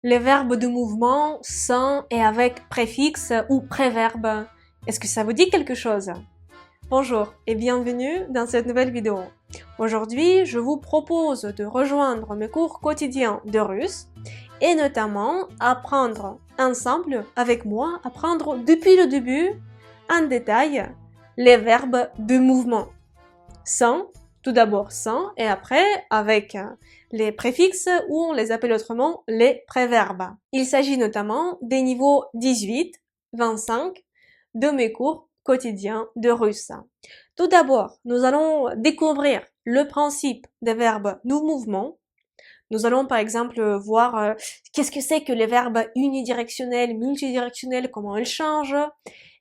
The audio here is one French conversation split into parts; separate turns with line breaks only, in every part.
Les verbes de mouvement sans et avec préfixe ou préverbe. Est-ce que ça vous dit quelque chose? Bonjour et bienvenue dans cette nouvelle vidéo. Aujourd'hui, je vous propose de rejoindre mes cours quotidiens de russe et notamment apprendre ensemble avec moi, apprendre depuis le début, en détail, les verbes de mouvement. Sans, tout d'abord sans et après avec les préfixes ou on les appelle autrement les préverbes. Il s'agit notamment des niveaux 18, 25 de mes cours quotidiens de russe. Tout d'abord, nous allons découvrir le principe des verbes de mouvement. Nous allons par exemple voir qu'est-ce que c'est que les verbes unidirectionnels, multidirectionnels, comment ils changent.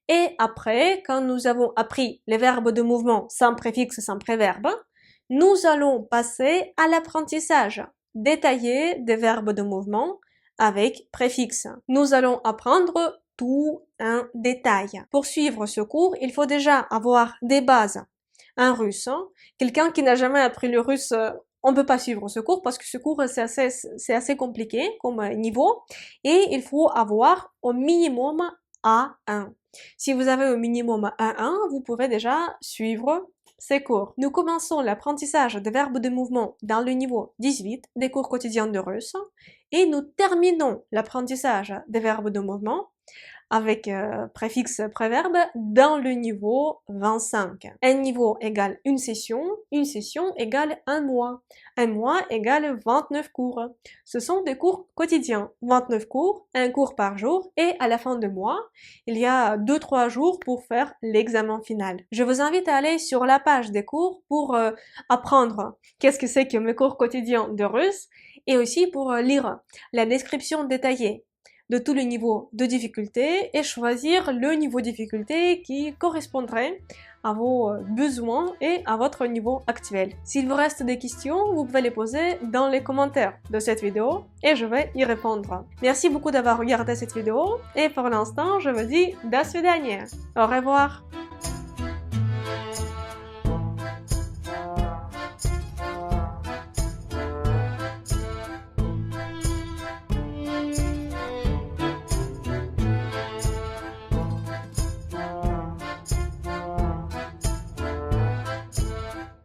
Et après, quand nous avons appris les verbes de mouvement sans préfixe, sans préverbe, nous allons passer à l'apprentissage détaillé des verbes de mouvement avec préfixe. Nous allons apprendre tout en détail. Pour suivre ce cours, il faut déjà avoir des bases en russe. Quelqu'un qui n'a jamais appris le russe, on ne peut pas suivre ce cours parce que ce cours c'est assez compliqué comme niveau et il faut avoir au minimum A1. Si vous avez au minimum A1, vous pouvez déjà suivre ces cours. Nous commençons l'apprentissage des verbes de mouvement dans le niveau 18 des cours quotidiens de russe et nous terminons l'apprentissage des verbes de mouvement avec préfixe préverbe dans le niveau 25. Un niveau égale une session égale un mois égale 29 cours. Ce sont des cours quotidiens, 29 cours, un cours par jour et à la fin du mois, il y a 2-3 jours pour faire l'examen final. Je vous invite à aller sur la page des cours pour apprendre qu'est-ce que c'est que mes cours quotidiens de russe et aussi pour lire la description détaillée de tous les niveaux de difficulté et choisir le niveau de difficulté qui correspondrait à vos besoins et à votre niveau actuel. S'il vous reste des questions, vous pouvez les poser dans les commentaires de cette vidéo et je vais y répondre. Merci beaucoup d'avoir regardé cette vidéo et pour l'instant, je vous dis до свидания. Au revoir.